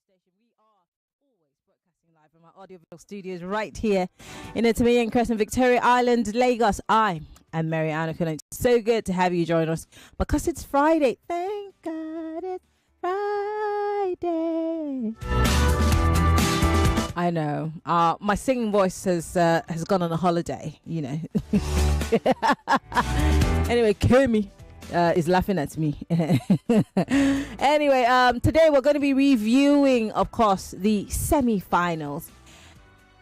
station. We are always broadcasting live from our audiovisual studios right here in Maryann Crescent, Victoria Island, Lagos. I am Maryann. It's so good to have you join us because it's Friday. Thank God it's Friday. I know. My singing voice has gone on a holiday, you know. Anyway, Femi is laughing at me. Anyway, today we're going to be reviewing, of course, the semi-finals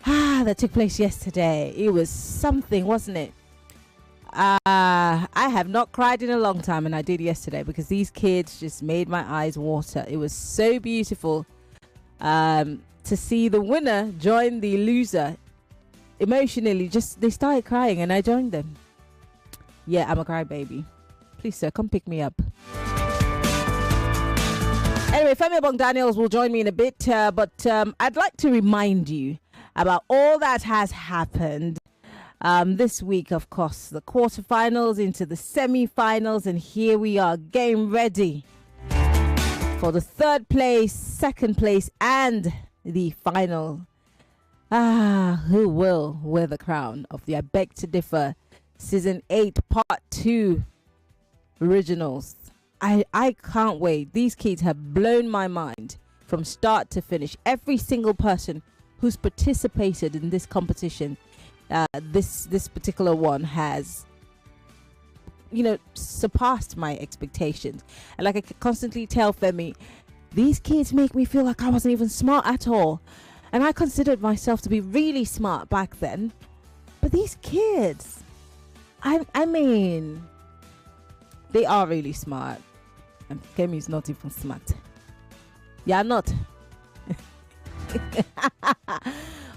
that took place yesterday. It was something, wasn't it? I have not cried in a long time, and I did yesterday because these kids just made my eyes water. It was so beautiful to see the winner join the loser. Emotionally, just they started crying and I joined them. Yeah, I'm a crybaby. Please, sir, come pick me up. Anyway, Femi Obong-Daniels will join me in a bit, but I'd like to remind you about all that has happened this week. Of course, the quarterfinals into the semi-finals, and here we are getting ready for the third place, second place, and the final. Who will wear the crown of the I Beg to Differ Season 8 Part 2 Originals? I can't wait. These kids have blown my mind from start to finish. Every single person who's participated in this competition, this particular one has, you know, surpassed my expectations. And like I constantly tell Femi, these kids make me feel like I wasn't even smart at all. And I considered myself to be really smart back then. But these kids, I mean, they are really smart. And Femi's not even smart. Yeah, I'm not.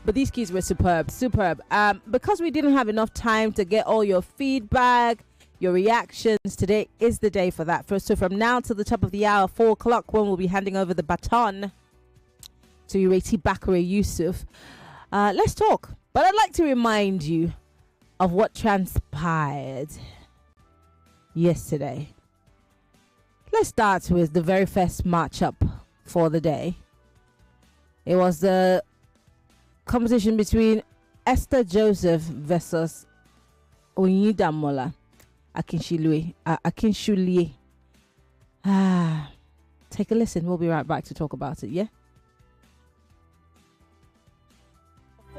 But these kids were superb. Because we didn't have enough time to get all your feedback, your reactions, today is the day for that. So from now till the top of the hour, 4 o'clock, when we'll be handing over the baton to Ireti Bakare Yusuf, let's talk. But I'd like to remind you of what transpired yesterday. Let's start with the very first matchup for the day. It was the competition between Esther Joseph versus Onyidamola Akin. Take a listen. We'll be right back to talk about it, yeah?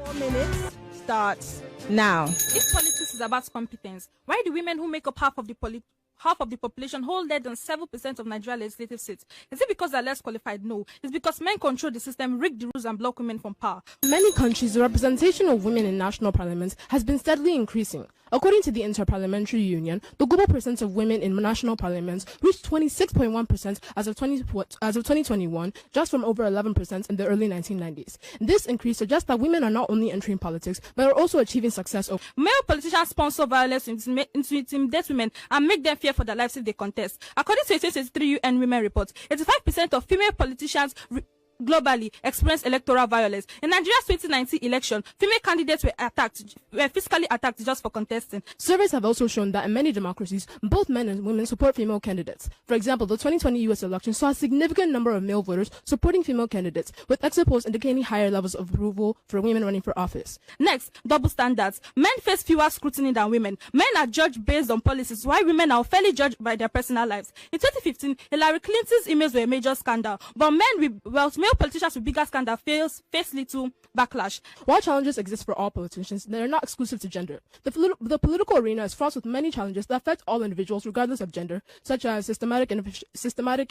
4 minutes starts now. If politics is about competence, why do women who make up half of the population hold less than 7% of Nigerian legislative seats? Is it because they're less qualified? No. It's because men control the system, rig the rules, and block women from power. In many countries, the representation of women in national parliaments has been steadily increasing. According to the Inter-Parliamentary Union, the global percent of women in national parliaments reached 26.1% as of 2021, just from over 11% in the early 1990s. This increase suggests that women are not only entering politics, but are also achieving success. Male politicians sponsor violence to intimidate women and make them fear for their lives if they contest. According to a 2023 UN Women Report, 85% of female politicians globally experienced electoral violence. In Nigeria's 2019 election, female candidates were physically attacked just for contesting. Surveys have also shown that in many democracies, both men and women support female candidates. For example, the 2020 U.S. election saw a significant number of male voters supporting female candidates, with exit polls indicating higher levels of approval for women running for office. Next, double standards. Men face fewer scrutiny than women. Men are judged based on policies, while women are fairly judged by their personal lives. In 2015, Hillary Clinton's emails were a major scandal, but male politicians with bigger scandal face little backlash. While challenges exist for all politicians, they are not exclusive to gender. The political arena is fraught with many challenges that affect all individuals regardless of gender, such as systematic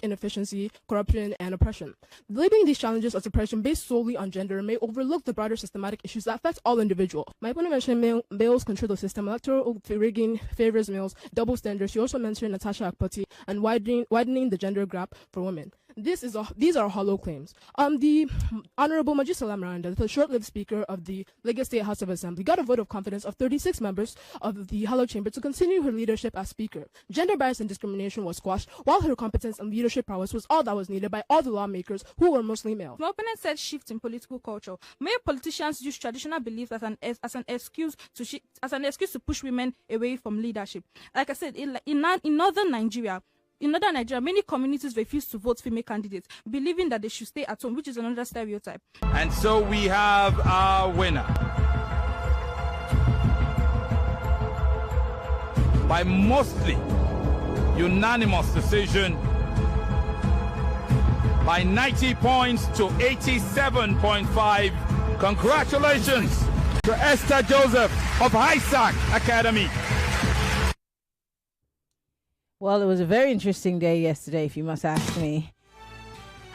inefficiency, corruption, and oppression. Labeling these challenges as oppression based solely on gender may overlook the broader systematic issues that affect all individuals. My opponent mentioned males control the system, electoral rigging favors males, double standards. She also mentioned Natasha Akpoti and widening the gender gap for women. These are hollow claims. The Honorable Majisala Miranda, the short-lived Speaker of the Lagos State House of Assembly, got a vote of confidence of 36 members of the Hollow Chamber to continue her leadership as Speaker. Gender bias and discrimination was squashed, while her competence and leadership prowess was all that was needed by all the lawmakers, who were mostly male. My opponent said shift in political culture. Male politicians use traditional beliefs as an excuse to push women away from leadership. Like I said, in northern Nigeria, in northern Nigeria, many communities refuse to vote female candidates, believing that they should stay at home, which is another stereotype. And so we have our winner. By mostly unanimous decision, by 90 points to 87.5. Congratulations to Esther Joseph of Isaac Academy. Well, it was a very interesting day yesterday, if you must ask me.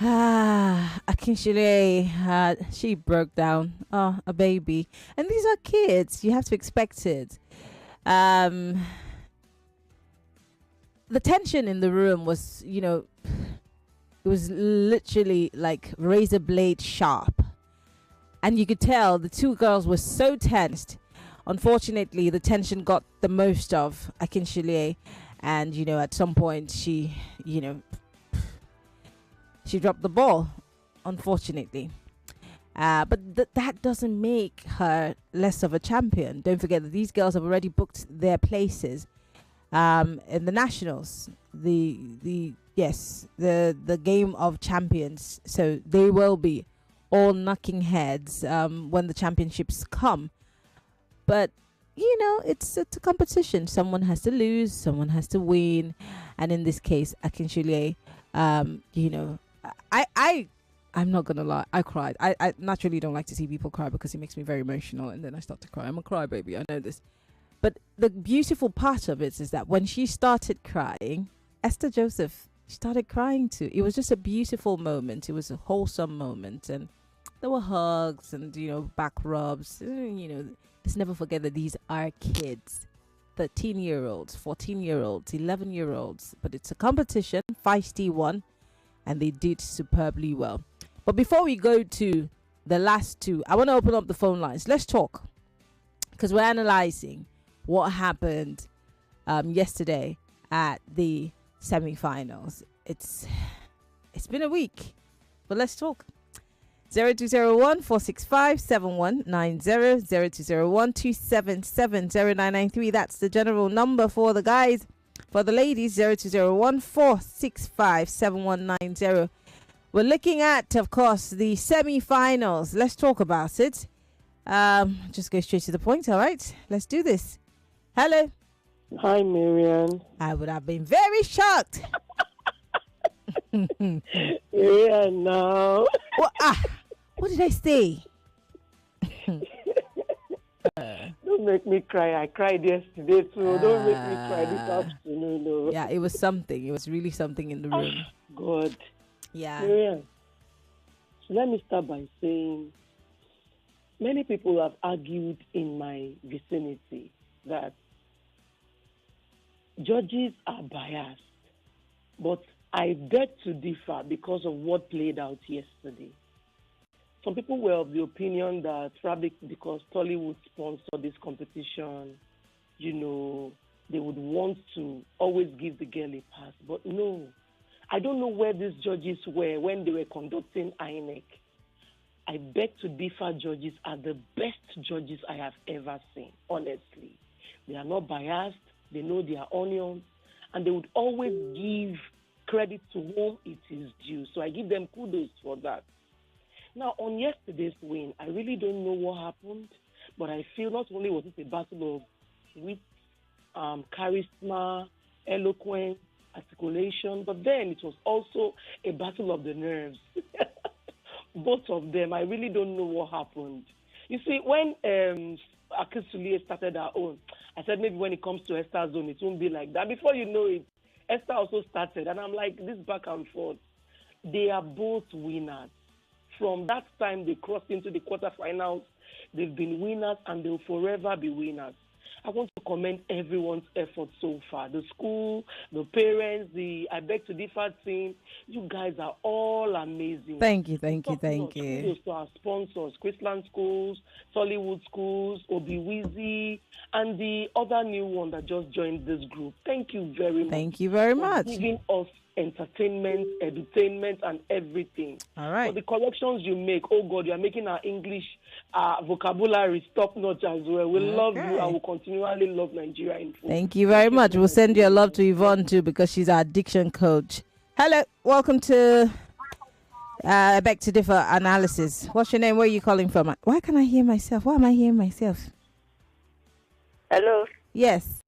Akin, she broke down. Oh, a baby. And these are kids. You have to expect it. The tension in the room was, it was literally like razor blade sharp. And you could tell the two girls were so tensed. Unfortunately, the tension got the most of Akin. And, at some point she dropped the ball, unfortunately. But that doesn't make her less of a champion. Don't forget that these girls have already booked their places in the nationals, the game of champions. So they will be all knocking heads when the championships come. But it's a competition. Someone has to lose, someone has to win, and in this case, Akin, I'm not gonna lie, I cried. I naturally don't like to see people cry because it makes me very emotional, and then I start to cry. I'm a crybaby, I know this. But the beautiful part of it is that when she started crying, Esther Joseph started crying too. It was just a beautiful moment. It was a wholesome moment, and there were hugs and back rubs. Let's never forget that these are kids, 13-year-olds, 14-year-olds, 11-year-olds. But it's a competition, feisty one, and they did superbly well. But before we go to the last two, I want to open up the phone lines. Let's talk, because we're analyzing what happened yesterday at the semi-finals. It's been a week, but let's talk. 0201-465-7190, 0201-277-0993. That's the general number for the guys. For the ladies, 0201-465-7190. We're looking at, of course, the semi-finals. Let's talk about it. Just go straight to the point, all right? Let's do this. Hello. Hi, Maryann. I would have been very shocked. Yeah, no. What did I say? Don't make me cry. I cried yesterday too. Don't make me cry this afternoon. No. Yeah, it was something. It was really something in the room. God. Yeah. Maryann, so let me start by saying many people have argued in my vicinity that judges are biased. But I beg to differ because of what played out yesterday. Some people were of the opinion that probably because Tollywood sponsored this competition, they would want to always give the girl a pass. But no, I don't know where these judges were when they were conducting INEC. I beg to differ, judges are the best judges I have ever seen, honestly. They are not biased, they know their onions, and they would always give credit to whom it is due. So I give them kudos for that. Now, on yesterday's win, I really don't know what happened, but I feel not only was it a battle of wit, charisma, eloquence, articulation, but then it was also a battle of the nerves. Both of them, I really don't know what happened. You see, when Akin started her own, I said maybe when it comes to Esther's own, it won't be like that. Before you know it, Esther also started, and I'm like, this back and forth. They are both winners. From that time they crossed into the quarterfinals, they've been winners and they'll forever be winners. I want to commend everyone's effort so far. The school, the parents, the I Beg to Differ team. You guys are all amazing. Thank you. Kudos to our sponsors, Chrisland Schools, Tollywood Schools, Obi-Wizzy, and the other new one that just joined this group. Thank you very much. Thank you very much. Giving us entertainment, edutainment, and everything. All right. For the corrections you make, oh God, you are making our English vocabulary top notch as well. We love you and will continually love Nigeria in full. Thank you very much. We'll send your love to Yvonne too, because she's our addiction coach. Hello, welcome to Back to Differ Analysis. What's your name? Where are you calling from? Why can I hear myself? Why am I hearing myself? Hello. Yes.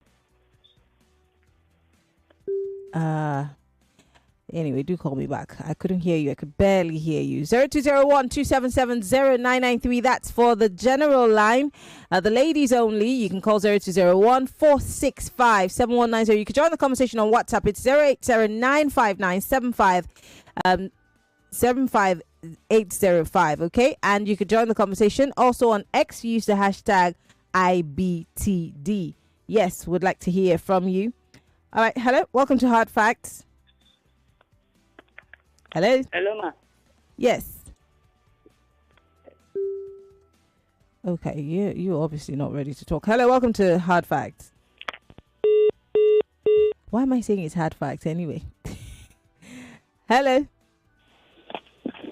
Anyway, do call me back. I couldn't hear you. I could barely hear you. 0201-277-0993. That's for the general line. The ladies only. You can call 0201-465-7190. You can join the conversation on WhatsApp. It's 080-959-75-75805. Okay? And you can join the conversation. Also on X, use the hashtag IBTD. Yes, would like to hear from you. All right. Hello. Welcome to Hard Facts. Hello? Hello, ma. Yes. Okay, you're obviously not ready to talk. Hello, welcome to Hard Facts. Why am I saying it's Hard Facts anyway? Hello?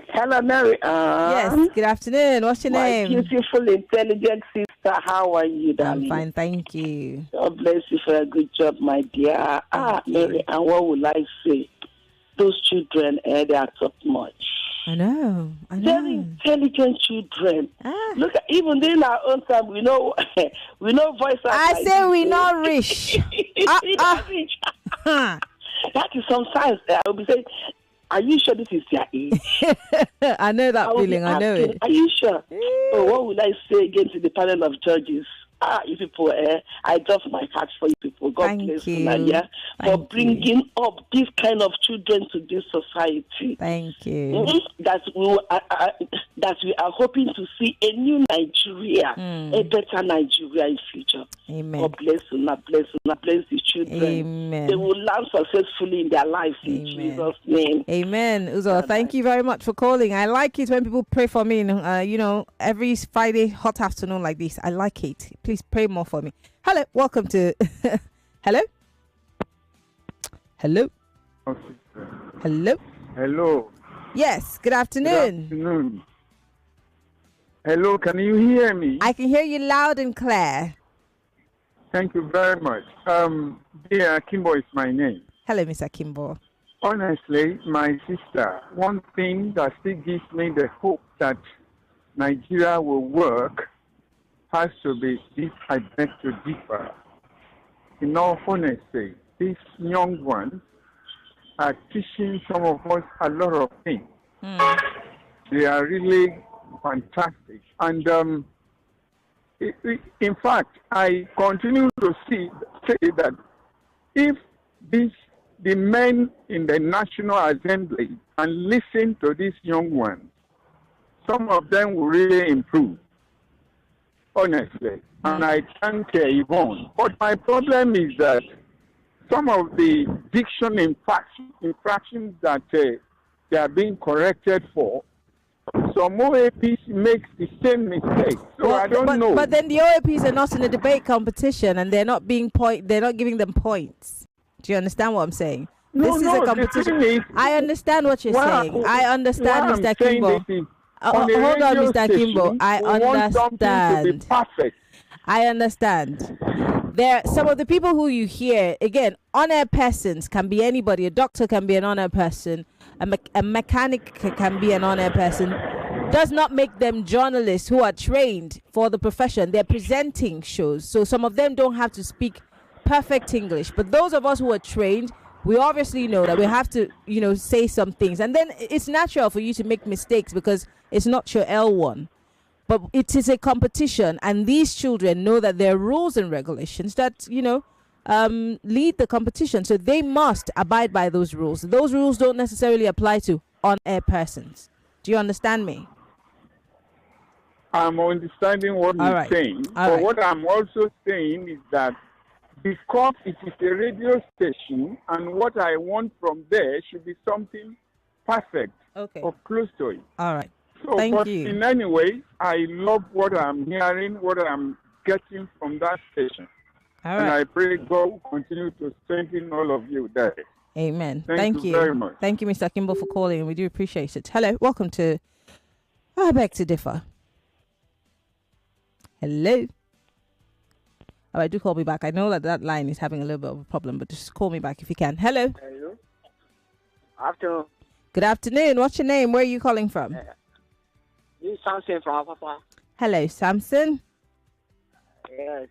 Hello, Mary. Yes, good afternoon. What's your name? My beautiful, intelligent sister. How are you, darling? I'm fine, thank you. God bless you for a good job, my dear. Mary, and what would I say? Those children, they are top notch. I know. Very intelligent children. Look, even in our own time, we know voice. I say we not rich. That is sometimes I will be saying, "Are you sure this is your age?" I know that feeling. I know it. Are you sure? Oh, what would I say again to the panel of judges? You people, I drop my heart for you people. God bless you, Nadia, for bringing up this kind of children to this society. Thank you. That we are hoping to see a new Nigeria, a better Nigeria in future. Amen. God bless you, bless the children. Amen. They will learn successfully in their lives in Jesus' name. Amen. Uzo, thank you very much for calling. I like it when people pray for me. Every Friday hot afternoon like this. I like it. Please pray more for me. Hello, welcome to. Hello. Hello. Hello. Hello. Yes. Good afternoon. Good afternoon. Hello. Can you hear me? I can hear you loud and clear. Thank you very much. Dear Kimbo is my name. Hello, Mr. Kimbo. Honestly, my sister, one thing that still gives me the hope that Nigeria will work has to be this I beg to differ. In all honesty, these young ones are teaching some of us a lot of things. They are really fantastic. And in fact, I continue to say that if the men in the National Assembly can listen to these young ones, some of them will really improve. Honestly, and I thank Yvonne. But my problem is that some of the diction infractions that they are being corrected for, some OAPs makes the same mistake. So I don't know. But then the OAPs are not in a debate competition, and they're not giving them points. Do you understand what I'm saying? This is a competition. I understand what you're saying. I understand, Mr. Kimbo. Hold on, Mr. Kimbo. I understand. I understand. There, some of the people who you hear, again, on-air persons can be anybody. A doctor can be an on-air person. A mechanic can be an on-air person. Does not make them journalists who are trained for the profession. They're presenting shows. So some of them don't have to speak perfect English. But those of us who are trained, we obviously know that we have to, say some things. And then it's natural for you to make mistakes because it's not your L1. But it is a competition. And these children know that there are rules and regulations that, lead the competition. So they must abide by those rules. Those rules don't necessarily apply to on-air persons. Do you understand me? I'm understanding what you're saying. But what I'm also saying is that because it is a radio station, and what I want from there should be something perfect or close to it. All right. So, Thank you. In any way, I love what I'm hearing, what I'm getting from that station. All right. And I pray God will continue to strengthen all of you there. Amen. Thank you very much. Thank you, Mr. Kimball, for calling. We do appreciate it. Hello. Welcome to I Beg to Differ. Hello. All right, do call me back. I know that line is having a little bit of a problem, but just call me back if you can. Hello. Hello. Afternoon. Good afternoon. What's your name? Where are you calling from? This is Samson from Papa. Hello, Samson. Yes.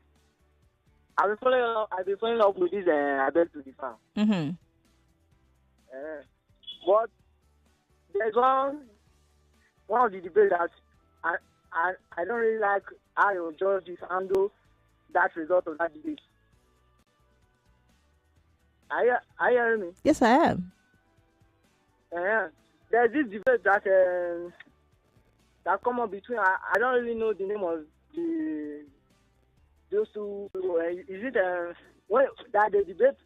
I've been following up with this I Beg to Differ. Mm-hmm. But there's one of the debates that I don't really like how your judges handle that result of that debate. Are you hearing me? Yes, I am. There's this debate that come up between. I don't really know the name of those two. Is it that they debate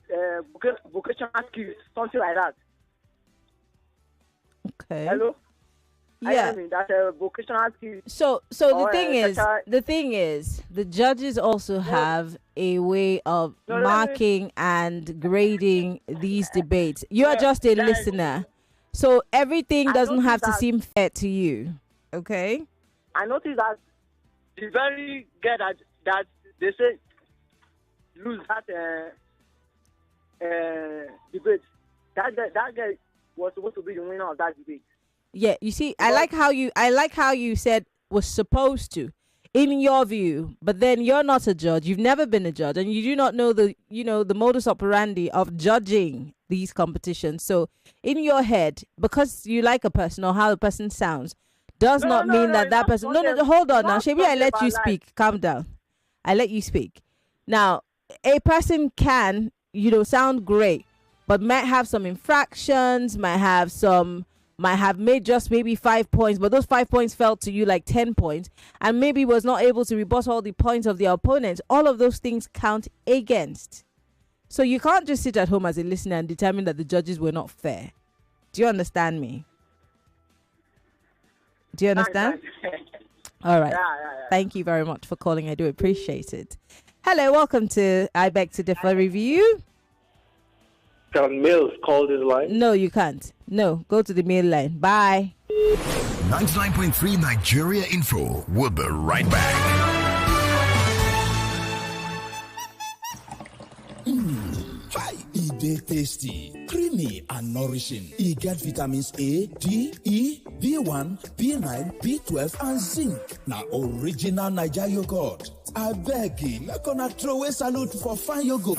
vocational skills, something like that? Okay. Hello. Yeah. That's vocational skills. So the thing is, the judges also have a way of marking and grading these debates. You are just a listener, so everything doesn't have to seem fair to you. Okay. I noticed that the very girl that they say lose that debate. That girl was supposed to be the winner of that debate. Yeah, you see, I like how you said was supposed to, in your view, but then you're not a judge. You've never been a judge, and you do not know the modus operandi of judging these competitions. So, in your head, because you like a person or how the person sounds, does not mean that person. No, hold on now, Shebi. I let you speak. Calm down. I let you speak. Now, a person can, sound great, but might have some infractions, might have made just maybe 5 points, but those 5 points felt to you like 10 points, and maybe was not able to rebut all the points of the opponent. All of those things count against. So you can't just sit at home as a listener and determine that the judges were not fair. Do you understand me? Do you understand? All right. Yeah. Thank you very much for calling. I do appreciate it. Hello, welcome to I Beg to Differ Review. Can Mills call this line? No, you can't. No, go to the mail line. Bye. 99.3 Nigeria Info. We'll be right back. Hi, e dey tasty, creamy and nourishing. E get vitamins A, D, E, B1, B9, B12 and zinc. Na original Naija yogurt. Abeg, make una throw away salute for fine yogurt.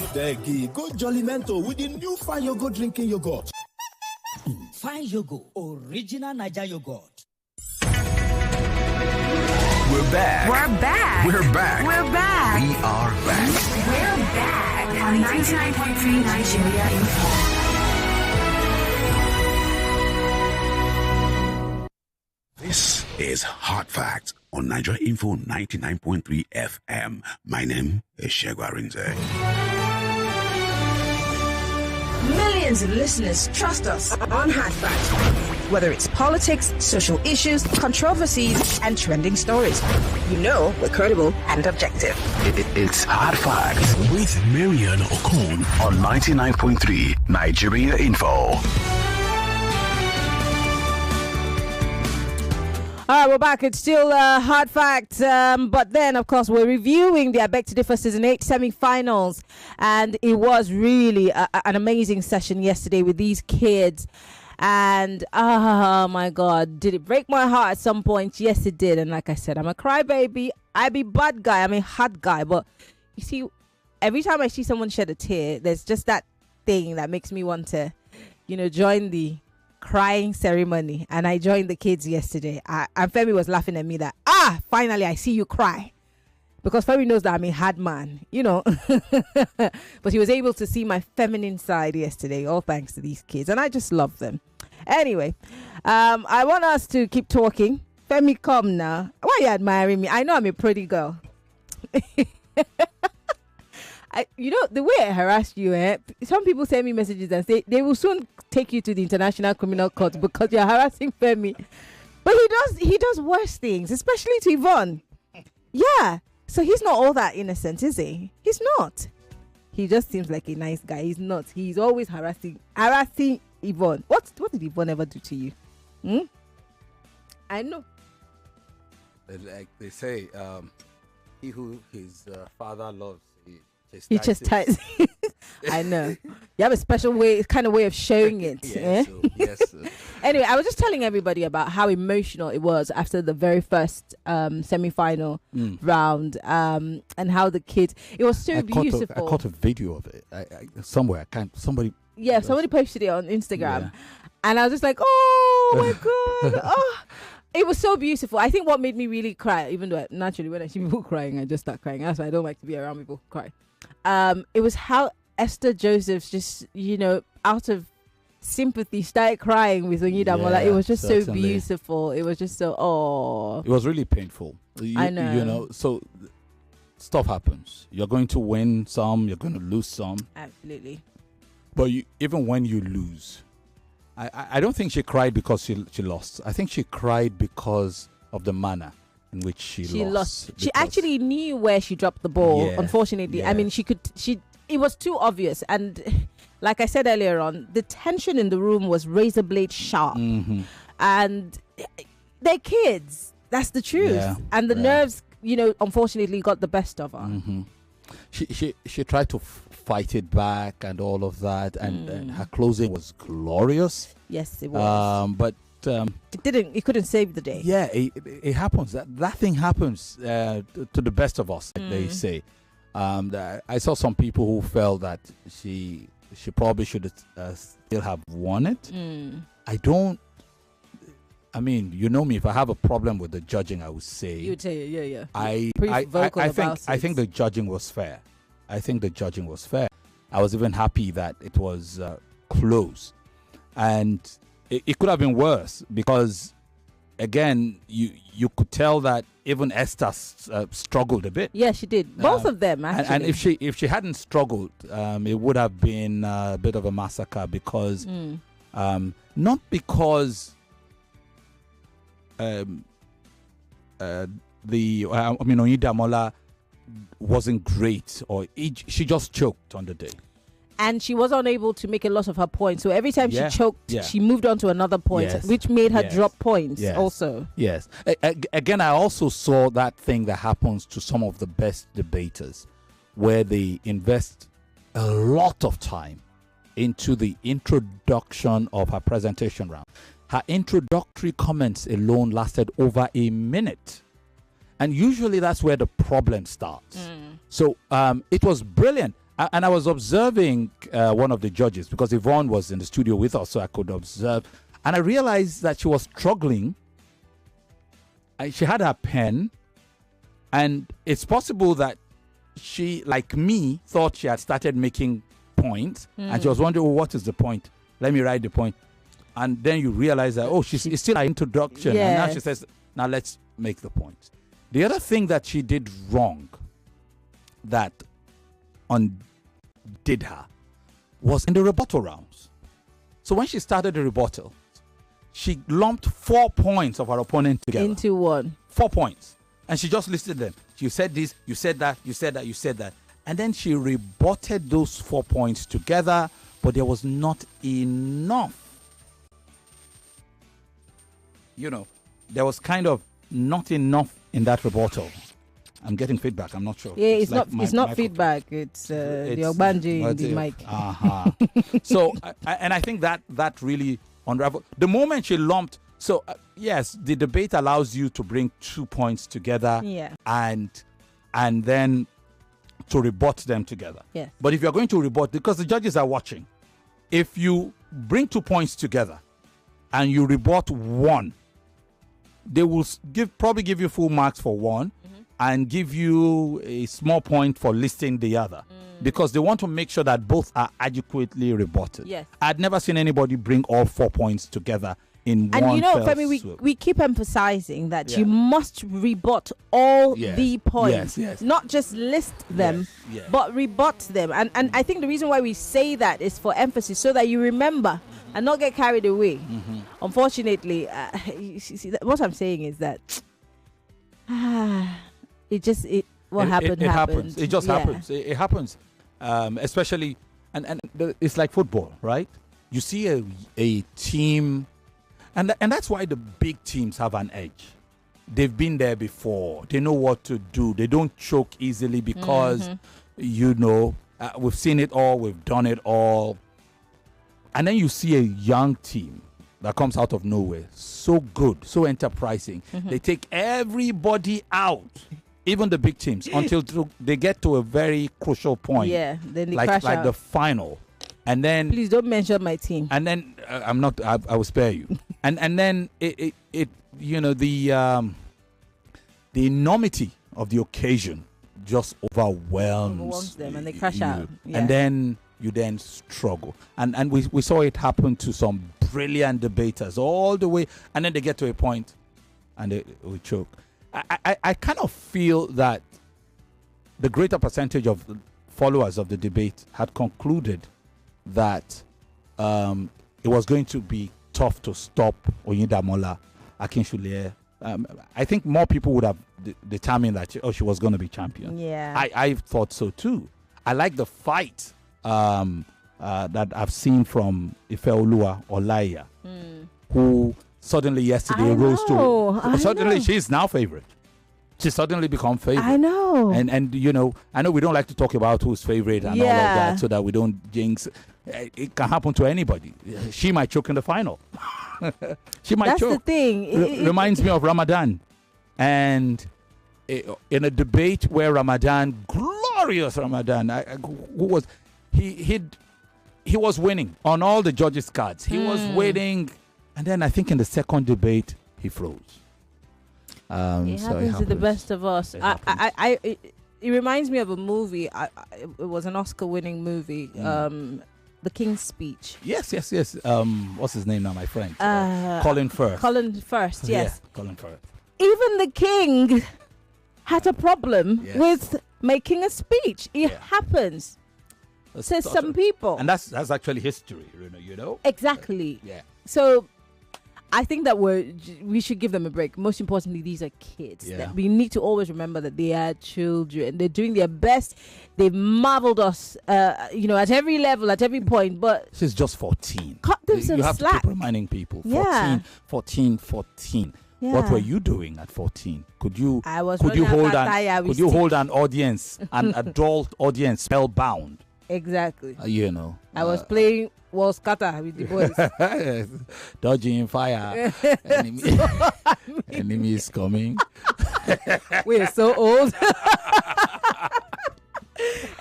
Abeg, go Jollimento with the new fine yogurt drinking yogurt. Fine yogurt, original Naija yogurt. We're back. We're back. We're back. We're back. We are back. We're back on 99.3 Nigeria Info. This is Hot Facts on Nigeria Info 99.3 FM. My name is Shegwa Rinze. Millions of listeners trust us on Hot Facts. Whether it's politics, social issues, controversies, and trending stories, we're credible and objective. It's Hot Facts with Maryann Okon on 99.3 Nigeria Info. All right, we're back. It's still Hard Facts, but then, of course, we're reviewing the I Beg to Differ Season 8 semi-finals, and it was really an amazing session yesterday with these kids. And oh my God, did it break my heart at some point? Yes, it did. And like I said, I'm a crybaby. I be bad guy. I'm a hot guy. But you see, every time I see someone shed a tear, there's just that thing that makes me want to, join the crying ceremony. And I joined the kids yesterday. And Femi was laughing at me that, finally I see you cry. Because Femi knows that I'm a hard man, But he was able to see my feminine side yesterday, all thanks to these kids. And I just love them. Anyway, I want us to keep talking. Femi, come now. Why are you admiring me? I know I'm a pretty girl. The way I harass you, some people send me messages and say they will soon take you to the International Criminal Court because you're harassing Femi. But he does worse things, especially to Yvonne. Yeah. So he's not all that innocent, is he? He's not. He just seems like a nice guy. He's not. He's always harassing Yvonne. What did Yvonne ever do to you? I know. Like they say, he who his father loves, he chastises. I know. You have a special kind of way of showing it. Yes. Anyway, I was just telling everybody about how emotional it was after the very first semi-final round, and how the kids. It was so beautiful. I caught a video of it somewhere. Somebody posted it on Instagram, and I was just like, oh my god, oh. It was so beautiful. I think what made me really cry, even though naturally when I see people crying, I just start crying. That's why I don't like to be around people who cry. It was how Esther Josephs just, out of sympathy, started crying with Onyidamola. It was just so beautiful. It was just so, It was really painful. I know. So stuff happens. You're going to win some, you're going to lose some. Absolutely. But even when you lose, I don't think she cried because she lost. I think she cried because of the manner in which she lost. She actually knew where she dropped the ball, unfortunately. I mean, it was too obvious. And like I said earlier on, the tension in the room was razor blade sharp. Mm-hmm. And they're kids. That's the truth. Yeah. And the nerves, unfortunately got the best of her. Mm-hmm. She tried to fight it back and all of that, and her closing was glorious. Yes, it was. But it couldn't save the day. Yeah, it happens. That thing happens to the best of us, like they say. I saw some people who felt that she probably should still have won it. I mean, you know me. If I have a problem with the judging, I would say. You would say, yeah. I think the judging was fair. I was even happy that it was close, and it could have been worse because, again, you could tell that even Esther struggled a bit. Yeah, she did. Both of them, actually. And if she hadn't struggled, it would have been a bit of a massacre because, not because. Onyidamola wasn't great, or she just choked on the day, and she was unable to make a lot of her points. So every time she choked, she moved on to another point, which made her drop points. Also, again, I also saw that thing that happens to some of the best debaters, where they invest a lot of time into the introduction of her presentation round. Her introductory comments alone lasted over a minute. And usually that's where the problem starts. So it was brilliant. And I was observing one of the judges because Yvonne was in the studio with us, so I could observe. And I realized that she was struggling. She had her pen. And it's possible that she, like me, thought she had started making points. And she was wondering, what is the point? Let me write the point. And then you realize that, it's still an introduction. And now she says, now let's make the point. The other thing that she did wrong that undid her was in the rebuttal rounds. So when she started the rebuttal, she lumped 4 points of her opponent together. Into one. 4 points. And she just listed them. You said this, you said that, you said that, you said that. And then she rebutted those 4 points together, but there was not enough. There was kind of not enough in that rebuttal. I'm getting feedback. I'm not sure. Yeah, it's not feedback. It's the Ogbanji in the mic. So, and I think that really unraveled. The moment she lumped, yes, the debate allows you to bring 2 points together. Yeah. And then to rebut them together. Yeah. But if you're going to rebut, because the judges are watching, if you bring 2 points together and you rebut one, they will probably give you full marks for one and give you a small point for listing the other because they want to make sure that both are adequately rebutted. Yes. I'd never seen anybody bring all 4 points together in one. And Femi, we keep emphasizing that you must rebut all the points, not just list them, but rebut them. And I think the reason why we say that is for emphasis, so that you remember and not get carried away. Unfortunately, what I'm saying is that what happened. It happens. It just happens. It happens, especially, and it's like football, right? You see a team, and that's why the big teams have an edge. They've been there before. They know what to do. They don't choke easily because, we've seen it all. We've done it all. And then you see a young team that comes out of nowhere, so good, so enterprising. They take everybody out, even the big teams, until they get to a very crucial point. Yeah, then they crash out. The final. And then please don't mention my team. And then I'm not. I will spare you. and then it the enormity of the occasion just overwhelms them, and they crash out. Yeah. And then you then struggle. And we saw it happen to some brilliant debaters all the way, and then they get to a point and they choke. I kind of feel that the greater percentage of followers of the debate had concluded that it was going to be tough to stop Oyindamola Akinshule. I think more people would have determined that she was going to be champion. Yeah, I thought so too. I like the fight that I've seen from Ifeoluwa Olaiya, who suddenly yesterday rose to. Suddenly she's now favorite. She's suddenly become favorite. I know. And I know we don't like to talk about who's favorite and all of that, so that we don't jinx. It can happen to anybody. She might choke in the final. She might choke. That's the thing. Reminds me of Ramadan. And in a debate where Ramadan, glorious Ramadan, who was he was winning on all the judges' cards. He was winning, and then I think in the second debate he froze. It happens to the best of us. It reminds me of a movie. It was an Oscar-winning movie. The King's Speech. Yes. What's his name now, my friend? Colin Firth. Colin Firth. Yes. Yeah, Colin Firth. Even the king had a problem with making a speech. It happens to some people, and that's actually history, you know. Exactly. Yeah. So I think that we should give them a break. Most importantly, these are kids. Yeah. We need to always remember that they are children. They're doing their best. They've marveled us, at every level, at every point. But she's just 14. Cut them some slack. You have slack. to keep reminding people. 14. Yeah. What were you doing at 14? Could you hold an audience, an adult audience, spellbound? Exactly. I was playing Wall Scatter with the boys. Dodging fire. Enemy is coming. We're so old.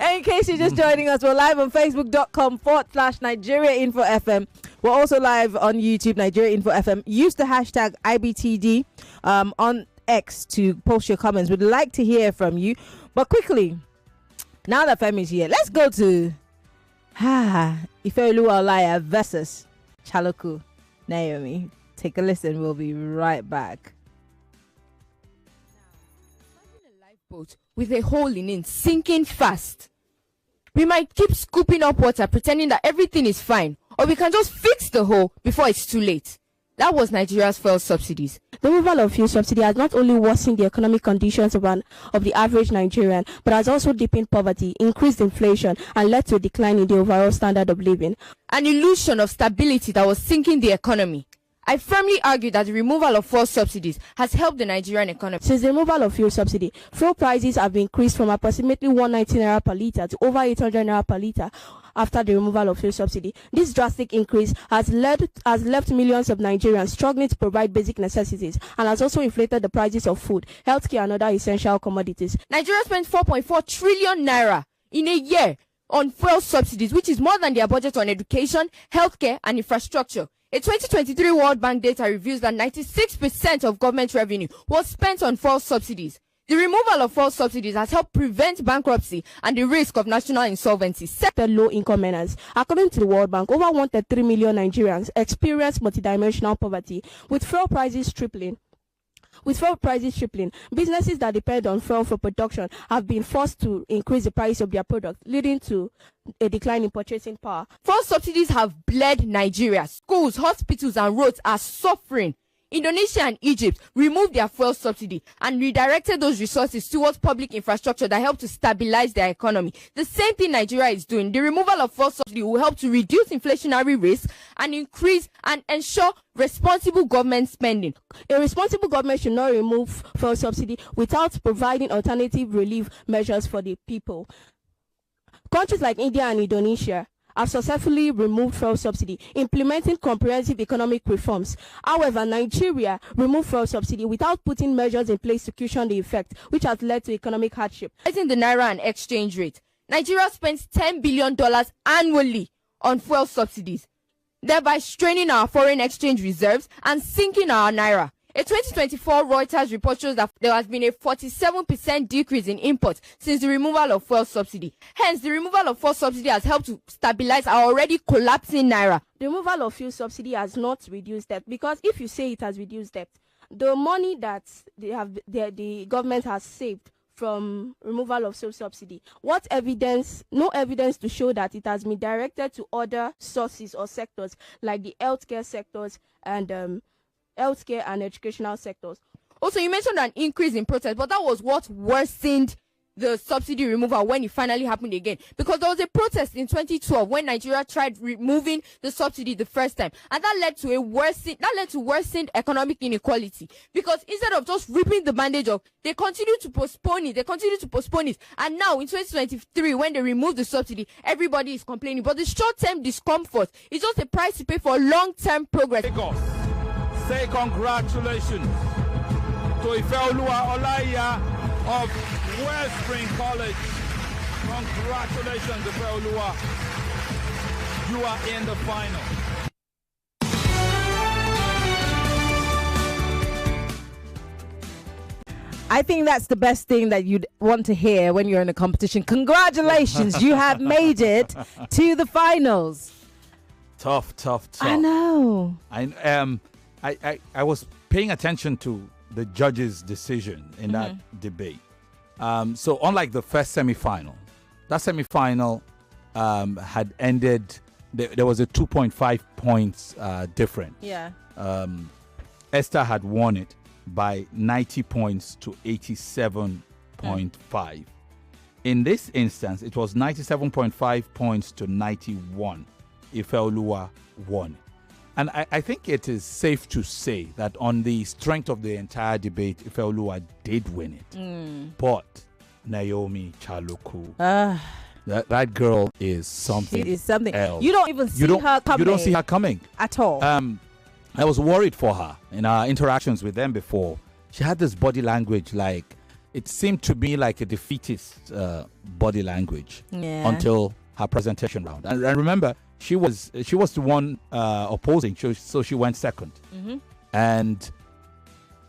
In case you're just joining us, we're live on Facebook.com/Nigeria Info FM. We're also live on YouTube, Nigeria Info FM. Use the hashtag IBTD on X to post your comments. We'd like to hear from you. But quickly, now that Femi's here, let's go to Ifeoluwa Olaiya versus Chaloku Naomi. Take a listen. We'll be right back. Imagine a lifeboat with a hole in it sinking fast. We might keep scooping up water pretending that everything is fine, or we can just fix the hole before it's too late. That was Nigeria's fuel subsidies. The removal of fuel subsidy has not only worsened the economic conditions of the average Nigerian, but has also deepened poverty, increased inflation, and led to a decline in the overall standard of living. An illusion of stability that was sinking the economy. I firmly argue that the removal of fuel subsidies has helped the Nigerian economy. Since the removal of fuel subsidy, fuel prices have increased from approximately 190 naira per litre to over 800 naira per litre after the removal of fuel subsidy. This drastic increase has left millions of Nigerians struggling to provide basic necessities and has also inflated the prices of food, healthcare, and other essential commodities. Nigeria spent 4.4 trillion naira in a year on fuel subsidies, which is more than their budget on education, healthcare, and infrastructure. A 2023 World Bank data reveals that 96% of government revenue was spent on fuel subsidies. The removal of fuel subsidies has helped prevent bankruptcy and the risk of national insolvency. The low-income earners. According to the World Bank, over 1.3 million Nigerians experience multidimensional poverty, with fuel prices tripling. Businesses that depend on fuel for production have been forced to increase the price of their products, leading to a decline in purchasing power. Fuel subsidies have bled Nigeria. Schools, hospitals, and roads are suffering. Indonesia and Egypt removed their fuel subsidy and redirected those resources towards public infrastructure that help to stabilize their economy. The same thing Nigeria is doing. The removal of fuel subsidy will help to reduce inflationary risk and increase and ensure responsible government spending. A responsible government should not remove fuel subsidy without providing alternative relief measures for the people. Countries like India and Indonesia have successfully removed fuel subsidy, implementing comprehensive economic reforms. However, Nigeria removed fuel subsidy without putting measures in place to cushion the effect, which has led to economic hardship. Raising the naira and exchange rate. Nigeria spends $10 billion annually on fuel subsidies, thereby straining our foreign exchange reserves and sinking our naira. A 2024 Reuters report shows that there has been a 47% decrease in imports since the removal of fuel subsidy. Hence, the removal of fuel subsidy has helped to stabilize our already collapsing naira. The removal of fuel subsidy has not reduced debt, because if you say it has reduced debt, the money that the government has saved from removal of fuel subsidy, what evidence? No evidence to show that it has been directed to other sources or sectors like the healthcare sectors and healthcare and educational sectors. Also, you mentioned an increase in protest, but that was what worsened the subsidy removal when it finally happened again. Because there was a protest in 2012 when Nigeria tried removing the subsidy the first time, and that led to worsened economic inequality. Because instead of just ripping the bandage off, they continued to postpone it. And now in 2023, when they remove the subsidy, everybody is complaining. But the short-term discomfort is just a price to pay for long-term progress. Say congratulations to Ifeoluwa Olaiya of Wellspring College. Congratulations, Ifeoluwa. You are in the final. I think that's the best thing that you'd want to hear when you're in a competition. Congratulations, you have made it to the finals. Tough. I know. I was paying attention to the judge's decision in that debate. So unlike the first semi-final, that semi-final had ended, there was a 2.5 points difference. Yeah. Esther had won it by 90 points to 87.5. In this instance, it was 97.5 points to 91. Ifeoluwa won. And I think it is safe to say that on the strength of the entire debate, Ifeoluwa did win it. But Naomi Chaluku, that girl is something. She is something else. You don't even see her coming. You don't see her coming at all. I was worried for her in our interactions with them before. She had this body language, like it seemed to me like a defeatist body language until her presentation round. And remember, she was the one opposing, so she went second. And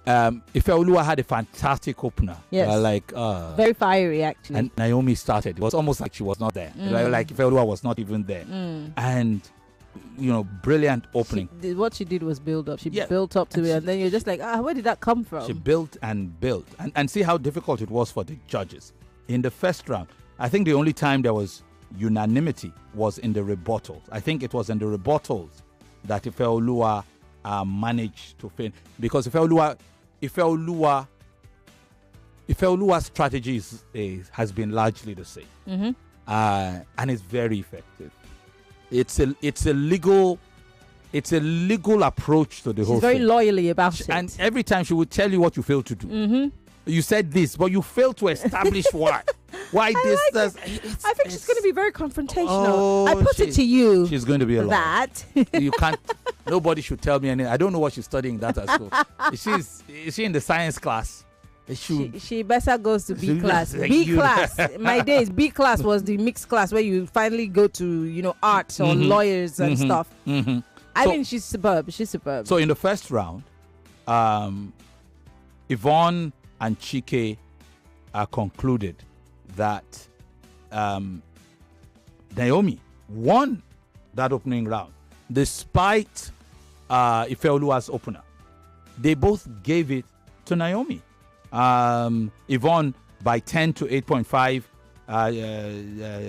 Ifeoluwa had a fantastic opener. Yes. Very fiery, actually. And Naomi started. It was almost like she was not there. Like Ifeoluwa was not even there. And, brilliant opening. What she did was build up. She built up to it, and then you're just like, where did that come from? She built and built. And see how difficult it was for the judges. In the first round, I think the only time there was unanimity was in the rebuttals. I think it was in the rebuttals that Ifeoluwa managed to fin, because Ifeoluwa's strategy has been largely the same, and it's very effective. It's a legal approach to the whole thing. She's very loyally about it, and every time she would tell you what you failed to do. You said this, but you failed to establish what. Why this does? I think she's going to be very confrontational. I put it to you. She's going to be a lot. That you can't. Nobody should tell me anything. I don't know what she's studying that at school. Is she in the science class? She better goes to B class. B class. My days, B class was the mixed class where you finally go to arts or lawyers and stuff. I mean, she's superb. So in the first round, Yvonne and Chike concluded that Naomi won that opening round despite Ifeoluwa's opener. They both gave it to Naomi. Yvonne by 10 to 8.5,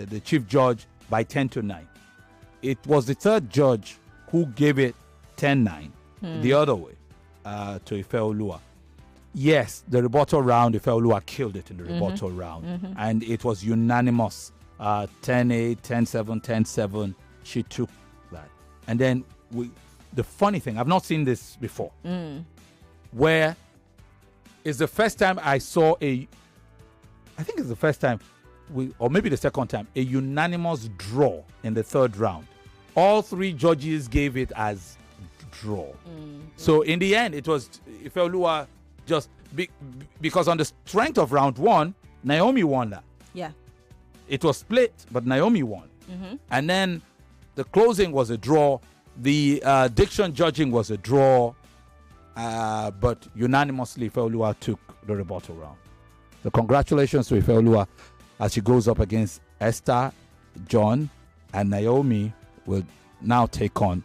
the chief judge by 10 to 9. It was the third judge who gave it 10-9 the other way. to Ifeoluwa. Yes, the rebuttal round, Ifeoluwa killed it in the rebuttal round. And it was unanimous. 10-8, 10-7, 10-7. She took that. And then the funny thing, I've not seen this before, where it's the first time I saw I think it's the first time, or maybe the second time, a unanimous draw in the third round. All three judges gave it as draw. So in the end, it was Ifeoluwa just because on the strength of round one, Naomi won that. Yeah. It was split, but Naomi won. And then the closing was a draw. The diction judging was a draw. But unanimously, Ifeoluwa took the rebuttal round. So congratulations to Ifeoluwa as she goes up against Esther, John, and Naomi will now take on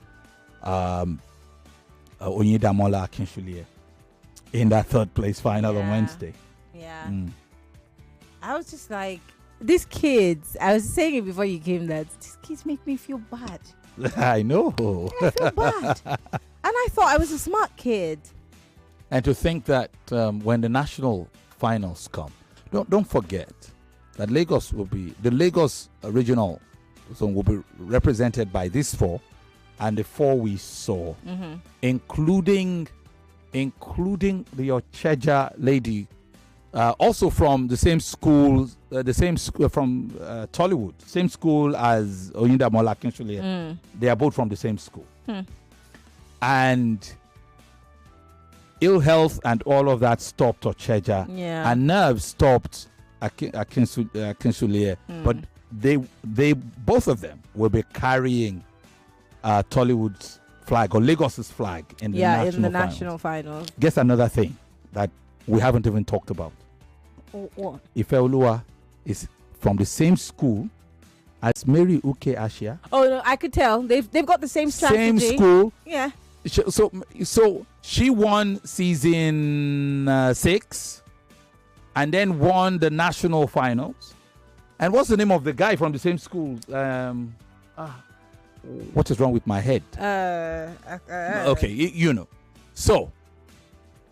Oyindamola Akin in that third place final on Wednesday. Yeah. I was just like, these kids, I was saying it before you came that these kids make me feel bad. I know. I feel bad. And I thought I was a smart kid. And to think that when the national finals come, don't forget that the Lagos regional zone will be represented by these four and the four we saw, including the Ocheja lady, also from the same school, from Tollywood, same school as Oyindamola Akin. They are both from the same school. And ill health and all of that stopped Ocheja. Yeah. And nerves stopped Akin. But they both of them will be carrying Tollywood's flag or Lagos's flag in the national finals. Guess another thing that we haven't even talked about. What? Ifeoluwa is from the same school as Mary Uke Ashia. Oh no, I could tell. They've got the same strategy. Same school. Yeah. So she won season 6 and then won the national finals. And what's the name of the guy from the same school? What is wrong with my head? Okay, you know. So,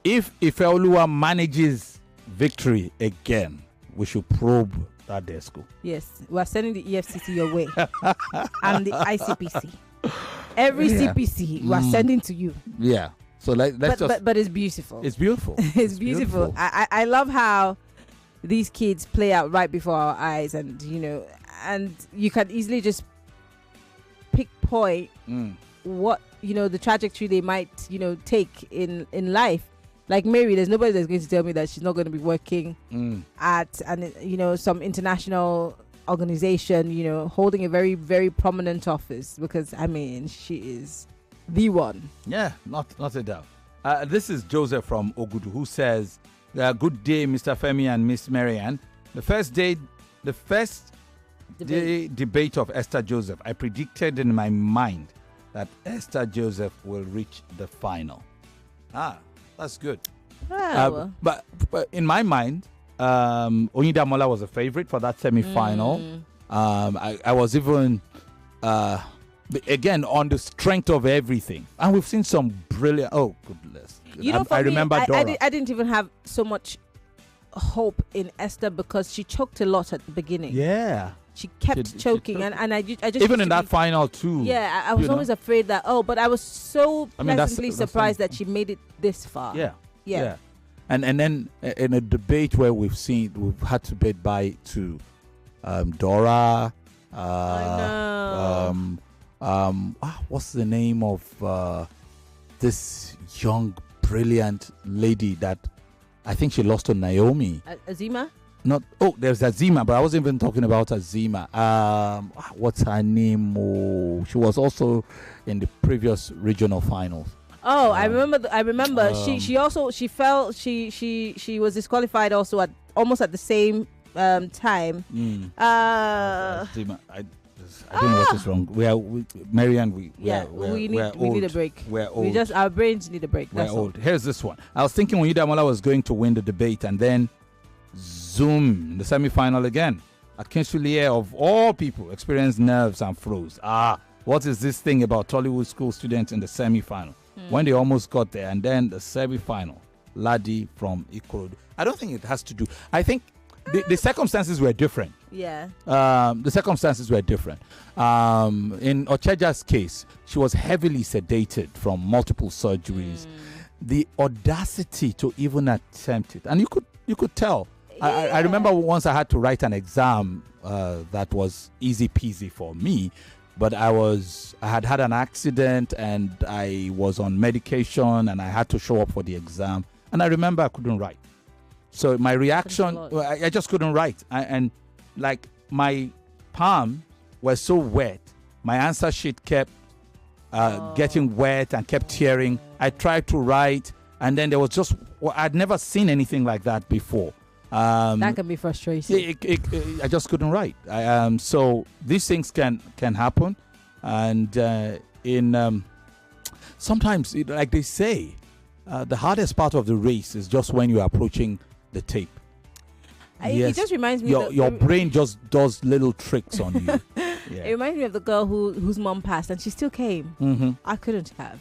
if Ifeoluwa manages victory again, we should probe that their school. Yes, we are sending the EFCC your way. And the ICPC. Every CPC we are sending to you. Yeah. So but it's beautiful. It's beautiful. It's beautiful. I love how these kids play out right before our eyes, and you can easily just pinpoint what the trajectory they might take in life. Like Mary, there's nobody that's going to tell me that she's not going to be working at some international organization, holding a very, very prominent office, because she is the one. Yeah, not a doubt. This is Joseph from Ogudu who says, good day, Mr. Femi and Miss Maryann. The first debate of Esther Joseph, I predicted in my mind that Esther Joseph will reach the final. That's good. Wow. But in my mind, Oyindamola was a favorite for that semi-final. I was even again on the strength of everything, and we've seen some brilliant. Oh goodness! I remember Dora. I didn't even have so much hope in Esther because she choked a lot at the beginning. Yeah. She kept choking, and I just even in that final too. Yeah, I was always afraid that. But I was so pleasantly surprised that she made it this far. Yeah. And then in a debate where we've had to bid bye to Dora. What's the name of this young brilliant lady that I think she lost to Naomi? Azima? There's Azima, but I wasn't even talking about Azima. What's her name? She was also in the previous regional finals. I remember. She was disqualified also almost at the same time. Azima, I don't know what is wrong. Maryann. We need a break. We're old. Our brains need a break. We're old. Here's this one. I was thinking Oyindamola was going to win the debate, and then zoom in the semi-final again. Akin of all people experienced nerves and froze. What is this thing about Tollywood school students in the semi-final? when they almost got there, and then the semi-final, Ladi from Ikorodu. I don't think it has to do. I think the circumstances were different. Yeah. The circumstances were different. In Ocheja's case, she was heavily sedated from multiple surgeries. The audacity to even attempt it, and you could tell. I remember once I had to write an exam that was easy peasy for me, but I had had an accident and I was on medication and I had to show up for the exam, and I remember I couldn't write. So my reaction, I just couldn't write. And like my palm was so wet, my answer sheet kept getting wet and kept tearing. I tried to write, and then there was just, I'd never seen anything like that before. That can be frustrating. I just couldn't write. So these things can happen. And sometimes, like they say, the hardest part of the race is just when you're approaching the tape. It just reminds me your brain just does little tricks on you. It reminds me of the girl whose mom passed and she still came. Mm-hmm. I couldn't have.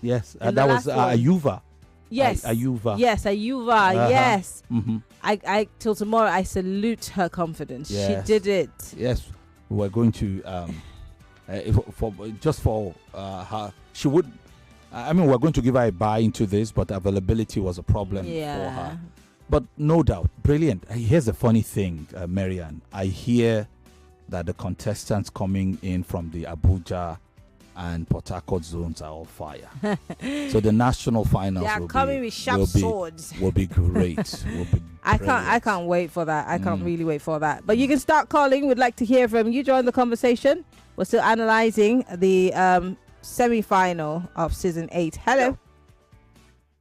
Yes, that was Ayuva. Yes, Ayuva. Yes, Ayuva. Yes. Mm-hmm. I till tomorrow I salute her confidence. Yes. She did it. Yes, we're going to for her. She would. I mean, we're going to give her a buy into this, but availability was a problem for her. But no doubt, brilliant. Here's the funny thing, Maryann. I hear that the contestants coming in from the Abuja and Port Harcourt zones are all fire. So the national finals will be great. I can't wait for that. I can't really wait for that. But you can start calling. We'd like to hear from you. Join the conversation. We're still analyzing the semi-final of season 8. Hello.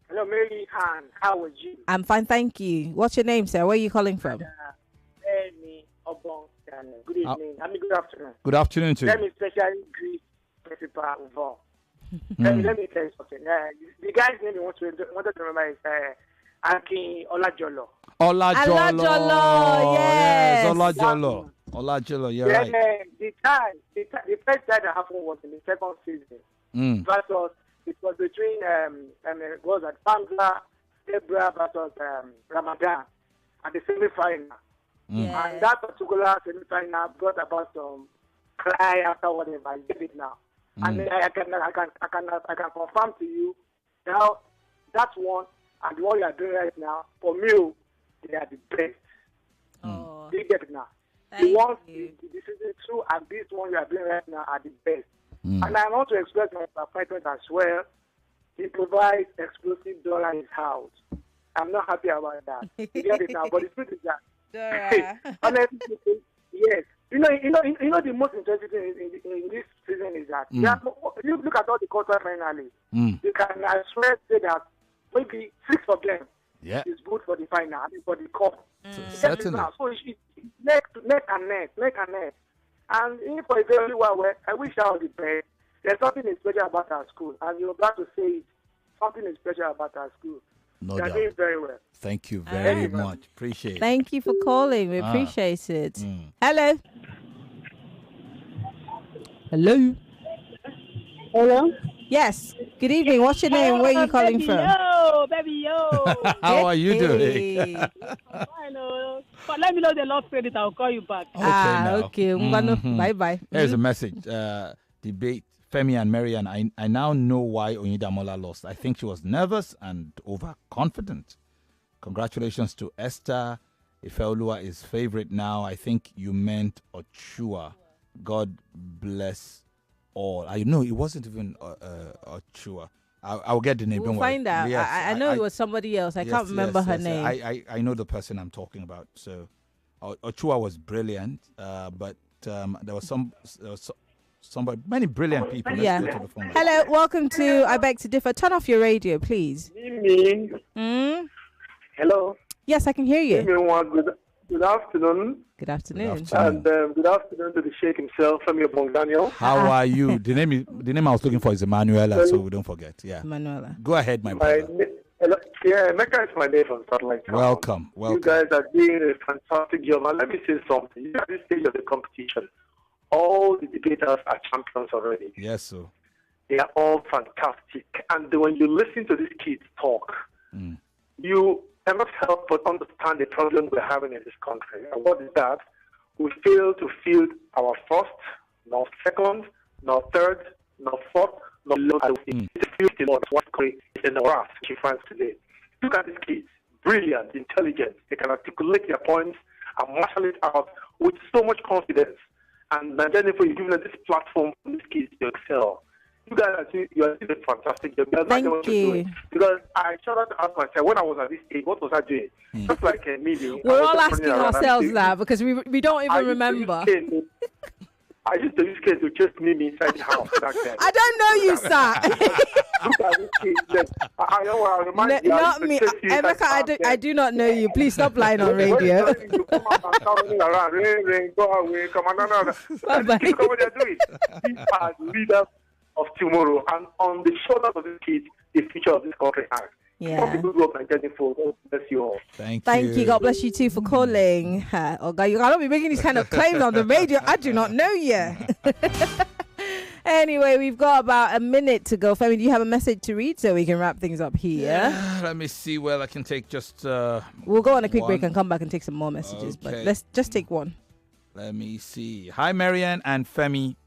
Hello, Maryann. How are you? I'm fine, thank you. What's your name, sir? Where are you calling from? Femi, Obong-Daniels. Good evening. Good afternoon. Good afternoon to you. Let me especially greet Principal Uvon. Let me tell you something. The guy's name you wanted to remember is Akin Olajolo. Yes. Olajolo, you're right. The first time that happened was in the second season. Versus, it was between was that Pamela, Deborah versus Ramadan at the semi-final. And that particular semi-final brought about some cry after whatever. I get it now. And I can confirm to you now that one and the one you are doing right now, for me, they are the best. You get it now. The ones, the season 2 and this one you are doing right now are the best. And I want to express my disappointment as well. He provides explosive dollar in his house. I'm not happy about that. You get it now, but the truth is that honestly, yes. You know the most interesting thing in this season is that you look at all the quarter finals. You can I swear say that maybe 6 of them is good for the final, for the cup. Certainly. So it's neck and neck. And even for Ifeoluwa, I wish I was the best. There's something special about our school, and you're about to say it. Something is special about our school. No They're doubt. doing very well. Thank you very much. Appreciate it. Thank you for calling. We appreciate it. Hello. Hello. Yes. Good evening. What's your name? Where are you calling from? Baby, How are you doing? But let me know the lost credit. I'll call you back. Okay. Bye bye. Here's a message. Debate. Femi and Maryann, I now know why Oyindamola lost. I think she was nervous and overconfident. Congratulations to Esther. Ifeoluwa is favorite now. I think you meant Ochua. God bless all. I know it wasn't even Ochua. I'll get the name. We'll find out. Yes, I know it was somebody else. I can't remember her name. I know the person I'm talking about. So Ochua was brilliant, but there was many brilliant people. Let's go to the phone. Hello, welcome to I Beg to Differ. Turn off your radio, please. Hello. Yes, I can hear you. Good afternoon. Good afternoon. And good afternoon to the Sheikh himself, Femi Obong-Daniels. How are you? The name I was looking for is Emanuela, so we don't forget. Yeah. Emanuela. Go ahead, my brother. Mecca is my name from Satellite. Welcome. You guys are doing a fantastic job. And let me say something. At this stage of the competition, all the debaters are champions already. Yes, sir. They are all fantastic. And when you listen to these kids talk, you cannot help but understand the problem we're having in this country. And what is that? We fail to field our first, not second, not third, not fourth, not local. It's a field of what's great in the wrath she finds today. Look at these kids, brilliant, intelligent. They can articulate their points and marshal it out with so much confidence. And Nigerian Info, you've given us this platform for these kids to excel. You guys are doing a fantastic job. Thank you. Because I started to ask myself, when I was at this age, what was I doing? Just like a meeting. We're all asking ourselves that because we don't even remember. I used to use kids to chase me inside the house back then. I don't know you, sir. Not me. Emeka, I do not know you. Please stop lying on radio. You come out and coming around, rain, go away, come on, no. Bye-bye. This is what they're doing. These are leaders of tomorrow, and on the shoulders of these kids, the future of this country hangs. Yeah. Bless you all. Thank you. God bless you too for calling. Oh God, you cannot be making these kind of claims on the radio. I do not know you. Anyway, we've got about a minute to go. Femi, do you have a message to read so we can wrap things up here? Yeah, let me see where I can take just. We'll go on a quick break and come back and take some more messages. Okay. But let's just take one. Let me see. Hi, Maryann and Femi.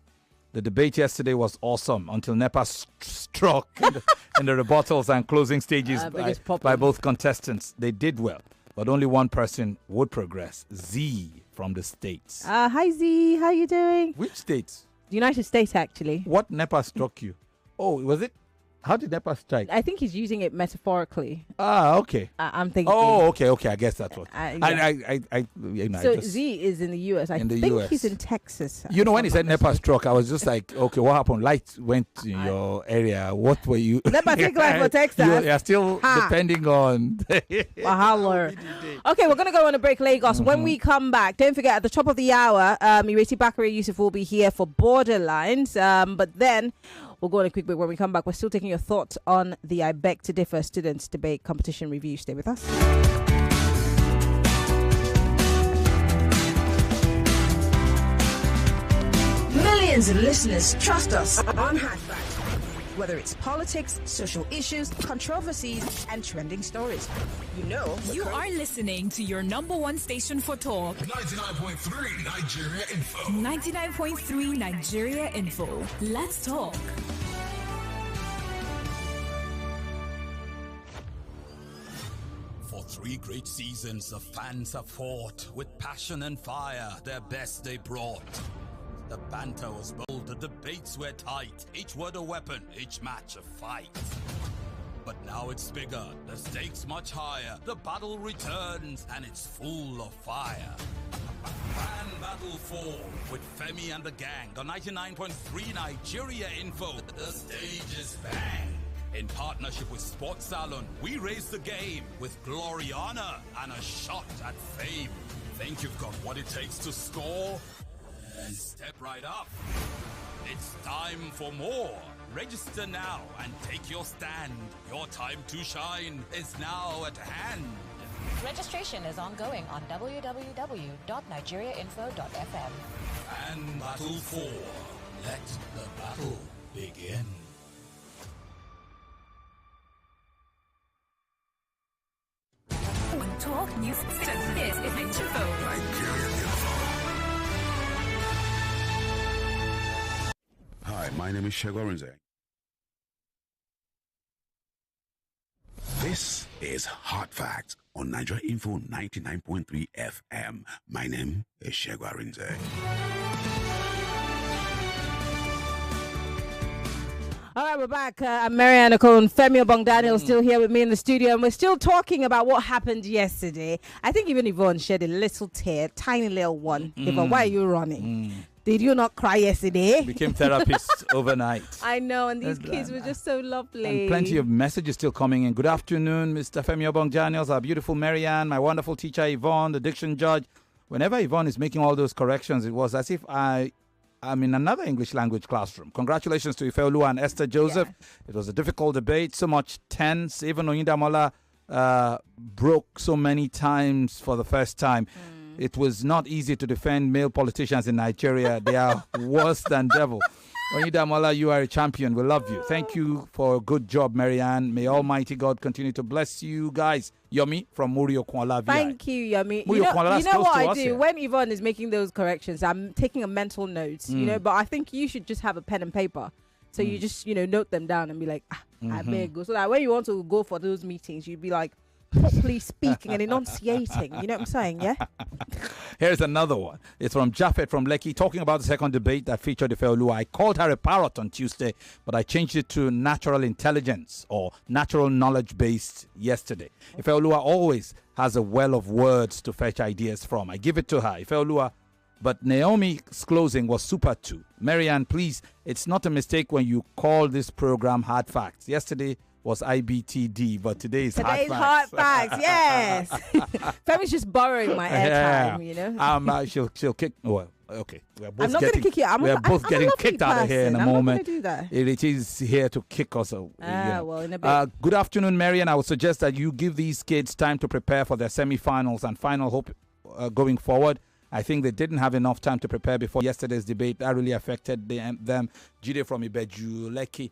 The debate yesterday was awesome until NEPA struck in the rebuttals and closing stages by both contestants. They did well, but only one person would progress. Z from the States. Hi, Z. How you doing? Which states? The United States, actually. What NEPA struck you? Oh, was it? How did NEPA strike? I think he's using it metaphorically. Okay. I'm thinking. Oh, okay. I guess that's what. So Z is in the US. I think he's in Texas. You know, when he said NEPA struck, I was just like, okay, what happened? Light went in your area. What were you? NEPA take light for Texas. You're still depending on. Mahalo. Okay, we're going to go on a break, Lagos. When we come back, don't forget at the top of the hour, Ireti Bakari Yusuf will be here for Borderlines. But then we'll go on a quick break. When we come back, we're still taking your thoughts on the I Beg to Differ Students Debate Competition Review. Stay with us. Millions of listeners trust us on Hatchback. Whether it's politics, social issues, controversies, and trending stories. You are listening to your number one station for talk. 99.3 Nigeria Info. 99.3 Nigeria Info. Let's talk. For 3 great seasons, the fans have fought with passion and fire, their best they brought. The banter was bold, the debates were tight, each word a weapon, each match a fight. But now it's bigger, the stakes much higher, the battle returns and it's full of fire. Fan Battle 4 with Femi and the gang on 99.3 Nigeria Info. The stage is bang. In partnership with Sports Salon, we raise the game with glory, honor, and a shot at fame. Think you've got what it takes to score? Then step right up. It's time for more. Register now and take your stand. Your time to shine is now at hand. Registration is ongoing on www.nigeriainfo.fm. And Battle 4. Let the battle begin. On Talk News 6, this is Info. Hi, my name is Shegorinze. This is Hot Facts on Nigeria Info 99.3 FM. My name is Shegorinze. All right, we're back. I'm Maryann, Okon. Femi Obong-Daniels still here with me in the studio, and we're still talking about what happened yesterday. I think even Yvonne shed a little tear, tiny little one. Yvonne, why are you running? Did you not cry yesterday? Became therapist overnight. I know, and these kids were just so lovely. And plenty of messages still coming in. Good afternoon, Mr. Femi Obong-Daniels, our beautiful Maryann, my wonderful teacher Yvonne, the diction judge. Whenever Yvonne is making all those corrections, it was as if I'm in another English language classroom. Congratulations to Ifeoluwa and Esther Joseph. Yeah. It was a difficult debate, so much tense. Even Oyindamola broke so many times for the first time. It was not easy to defend male politicians in Nigeria. They are worse than devil. Onidamola, you are a champion. We love you. Thank you for a good job, Maryann. May Almighty God continue to bless you guys. Yomi from Okon. Thank you, Yomi. You know what I do? When Yvonne is making those corrections, I'm taking a mental note, but I think you should just have a pen and paper. So you just, note them down and be like, I may go. So that when you want to go for those meetings, you'd be like, properly speaking and enunciating. You know what I'm saying, yeah? Here's another one. It's from Japheth from Lekki, talking about the second debate that featured Ifeoluwa. I called her a parrot on Tuesday, but I changed it to natural intelligence or natural knowledge-based yesterday. Ifeoluwa always has a well of words to fetch ideas from. I give it to her. Ifeoluwa. But Naomi's closing was super too. Maryann, please, it's not a mistake when you call this program Hard Facts. Yesterday was IBTD, but today is Hard Facts. Yes. Femi's just borrowing my airtime, She'll kick. Well, okay. I'm not going to kick you. We're both getting kicked out of here in a moment. I'm not going to do that. It is here to kick us. Well, in a bit. Good afternoon, Maryann. I would suggest that you give these kids time to prepare for their semi-finals and final hope going forward. I think they didn't have enough time to prepare before yesterday's debate. That really affected them. Jide from Ibeju, Lekki.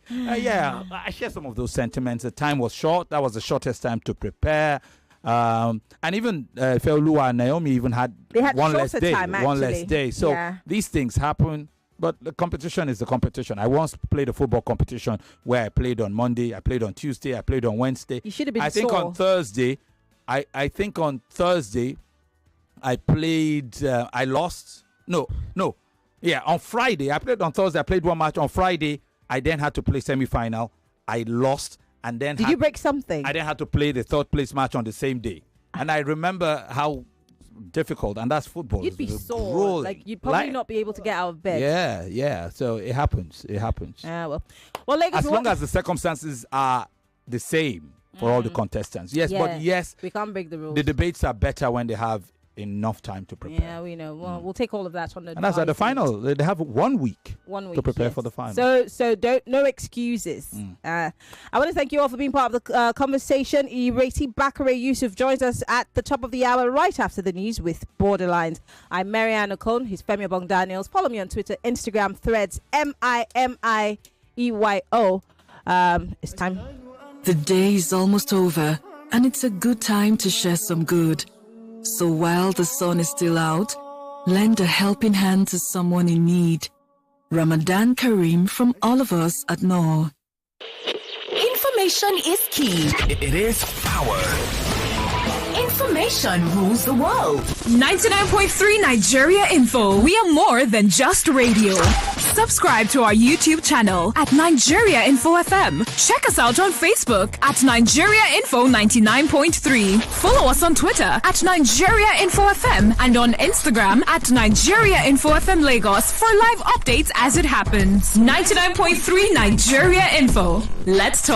I share some of those sentiments. The time was short. That was the shortest time to prepare. And even Ifeoluwa and Naomi even had one less day. So these things happen. But the competition is the competition. I once played a football competition where I played on Monday, I played on Tuesday, I played on Wednesday. You should have been I think on Thursday, I played, I lost. Yeah, on Friday, I played on Thursday, I played one match. On Friday, I then had to play semi-final. I lost. And then Did you break something? I then had to play the third place match on the same day. And I remember how difficult, and that's football. You'd be sore. You'd probably not be able to get out of bed. Yeah. So it happens. Well, Lagos, as long as the circumstances are the same for all the contestants. Yes, but we can't break the rules. The debates are better when they have enough time to prepare. Yeah, we know. Well, we'll take all of that on the. And that's at the final. They have 1 week. 1 week to prepare for the final. So no excuses. I want to thank you all for being part of the conversation. Ireti Bakare Yusuf joins us at the top of the hour right after the news with Borderlines. I'm Maryann Okon. He's Femi Obong-Daniels. Follow me on Twitter, Instagram, Threads, MIMIEYO. It's time. The day is almost over, and it's a good time to share some good. So while the sun is still out, lend a helping hand to someone in need. Ramadan Kareem from all of us at Noor. Information is key. It is power. Information rules the world. 99.3 Nigeria Info. We are more than just radio. Subscribe to our YouTube channel at Nigeria Info FM. Check us out on Facebook at Nigeria Info 99.3. Follow us on Twitter at Nigeria Info FM and on Instagram at Nigeria Info FM Lagos for live updates as it happens. 99.3 Nigeria Info. Let's talk.